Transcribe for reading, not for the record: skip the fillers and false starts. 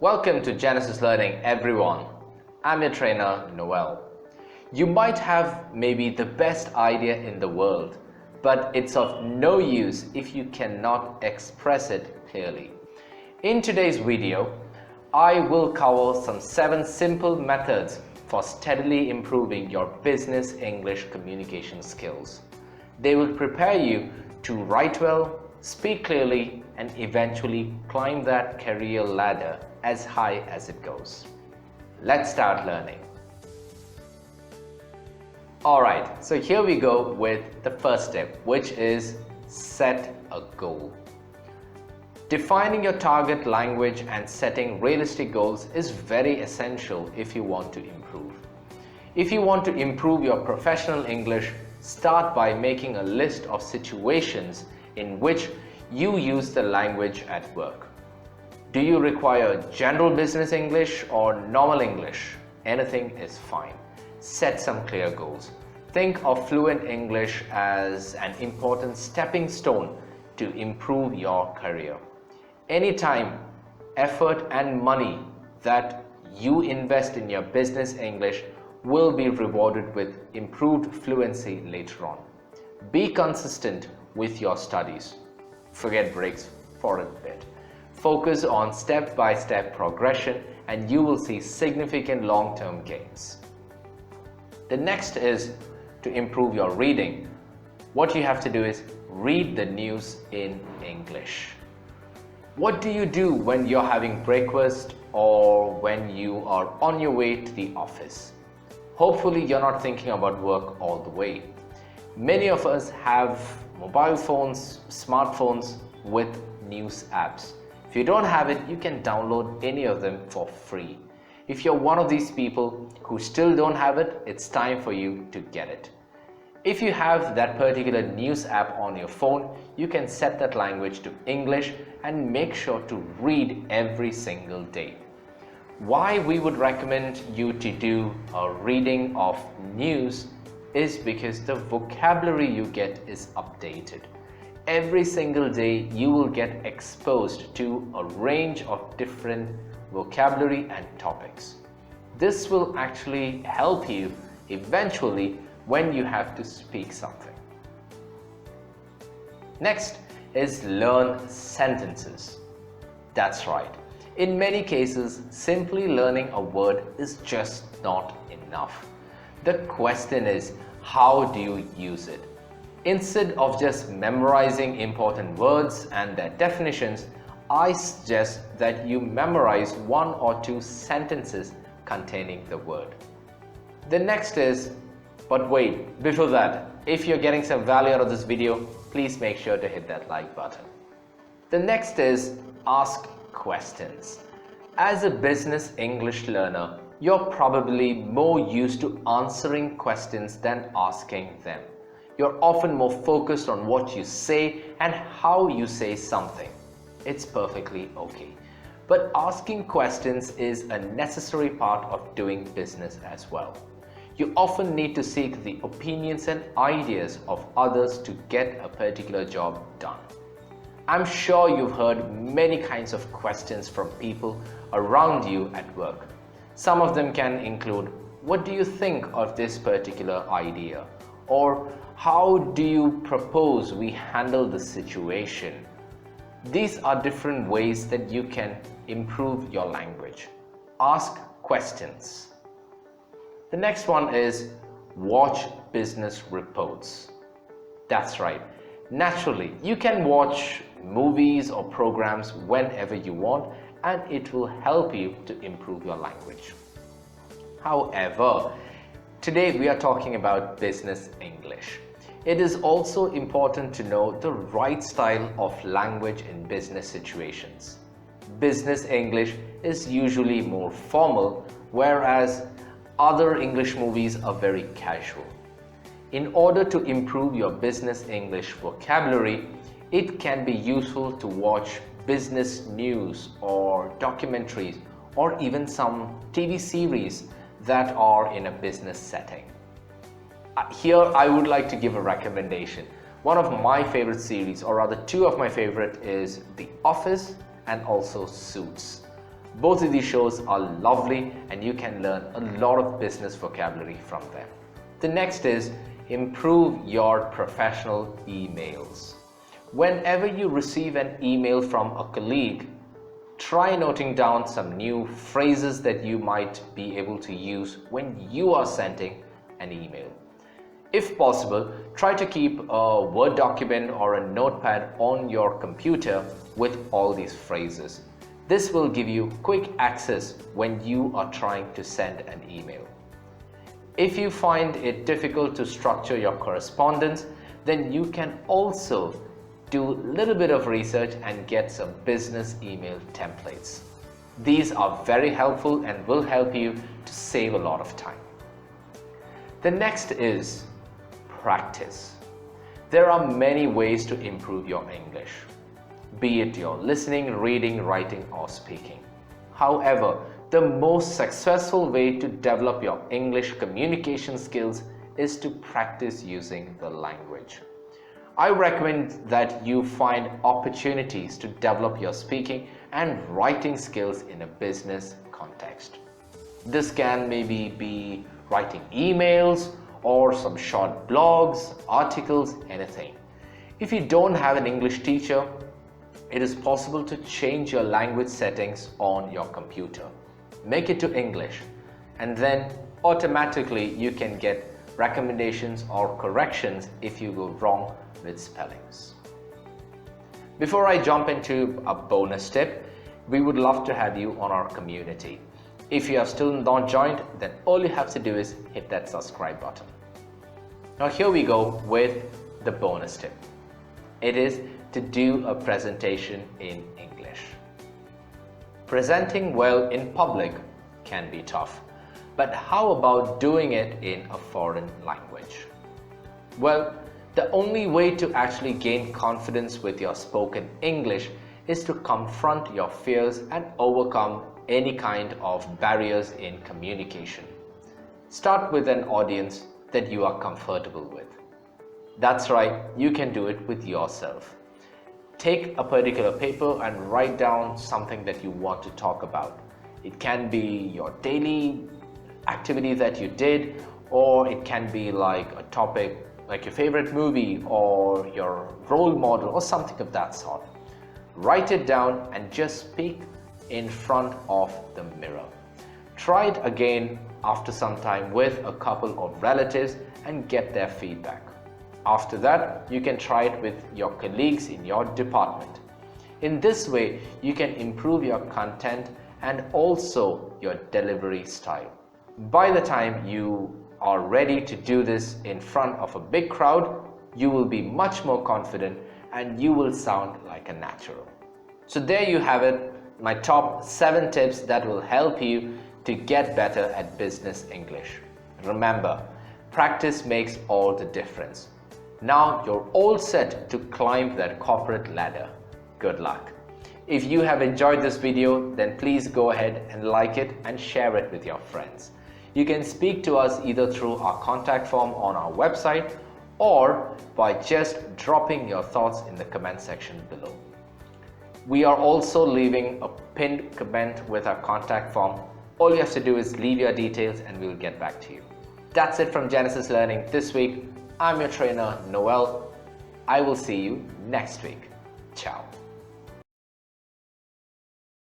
Welcome to Genesis Learning, everyone. I'm your trainer, Noel. You might have maybe the best idea in the world, but it's of no use if you cannot express it clearly. In today's video, I will cover some 7 simple methods for steadily improving your business English communication skills. They will prepare you to write well, speak clearly, and eventually climb that career ladder as high as it goes. Let's start learning. Alright, so here we go with the first step, which is set a goal. Defining your target language and setting realistic goals is very essential if you want to improve. If you want to improve your professional English, start by making a list of situations in which you use the language at work. Do you require general business English or normal English? Anything is fine. Set some clear goals. Think of fluent English as an important stepping stone to improve your career. Any time, effort and money that you invest in your business English will be rewarded with improved fluency later on. Be consistent with your studies. Forget breaks for a bit. Focus on step-by-step progression and you will see significant long-term gains. The next is to improve your reading. What you have to do is read the news in English. What do you do when you're having breakfast or when you are on your way to the office? Hopefully you're not thinking about work all the way. Many of us have mobile phones, smartphones with news apps. If you don't have it, you can download any of them for free. If you're one of these people who still don't have it, it's time for you to get it. If you have that particular news app on your phone, you can set that language to English and make sure to read every single day. Why we would recommend you to do a reading of news is because the vocabulary you get is updated. Every single day you will get exposed to a range of different vocabulary and topics. This will actually help you eventually when you have to speak something. Next is learn sentences. That's right. In many cases, simply learning a word is just not enough. The question is, how do you use it? Instead of just memorizing important words and their definitions, I suggest that you memorize 1 or 2 sentences containing the word. The next is, but wait, before that, if you're getting some value out of this video, please make sure to hit that like button. The next is ask questions. As a business English learner, you're probably more used to answering questions than asking them. You're often more focused on what you say and how you say something. It's perfectly okay. But asking questions is a necessary part of doing business as well. You often need to seek the opinions and ideas of others to get a particular job done. I'm sure you've heard many kinds of questions from people around you at work. Some of them can include, what do you think of this particular idea? Or how do you propose we handle the situation? These are different ways that you can improve your language. Ask questions. The next one is watch business reports. That's right. Naturally, you can watch movies or programs whenever you want and it will help you to improve your language. However, today we are talking about business English. It is also important to know the right style of language in business situations. Business English is usually more formal, whereas other English movies are very casual. In order to improve your business English vocabulary, it can be useful to watch business news or documentaries or even some TV series that are in a business setting. Here I would like to give a recommendation. One of my favorite series, or rather 2 of my favorite, is The Office and also Suits. Both of these shows are lovely and you can learn a lot of business vocabulary from them. The next is improve your professional emails. Whenever you receive an email from a colleague, try noting down some new phrases that you might be able to use when you are sending an email. If possible, try to keep a Word document or a notepad on your computer with all these phrases. This will give you quick access when you are trying to send an email. If you find it difficult to structure your correspondence, then you can also do a little bit of research and get some business email templates. These are very helpful and will help you to save a lot of time. The next is practice. There are many ways to improve your English, be it your listening, reading, writing, or speaking. However, the most successful way to develop your English communication skills is to practice using the language. I recommend that you find opportunities to develop your speaking and writing skills in a business context. This can maybe be writing emails or some short blogs, articles, anything. If you don't have an English teacher, it is possible to change your language settings on your computer. Make it to English, and then automatically you can get recommendations or corrections if you go wrong with spellings. Before I jump into a bonus tip, we would love to have you on our community. If you are still not joined, then all you have to do is hit that subscribe button. Now here we go with the bonus tip. It is to do a presentation in English. Presenting well in public can be tough, but how about doing it in a foreign language? Well, the only way to actually gain confidence with your spoken English is to confront your fears and overcome any kind of barriers in communication. Start with an audience that you are comfortable with. That's right, you can do it with yourself. Take a particular paper and write down something that you want to talk about. It can be your daily activity that you did, or it can be like a topic like your favorite movie or your role model or something of that sort. Write it down and just speak in front of the mirror. Try it again after some time with a couple of relatives and get their feedback. After that, you can try it with your colleagues in your department. In this way, you can improve your content and also your delivery style. By the time you are ready to do this in front of a big crowd, you will be much more confident and you will sound like a natural. So there you have it, my top 7 tips that will help you to get better at business English. Remember, practice makes all the difference. Now you're all set to climb that corporate ladder. Good luck. If you have enjoyed this video, then please go ahead and like it and share it with your friends. You can speak to us either through our contact form on our website or by just dropping your thoughts in the comment section below. We are also leaving a pinned comment with our contact form. All you have to do is leave your details and we will get back to you. That's it from Genesis Learning this week. I'm your trainer, Noel. I will see you next week. Ciao.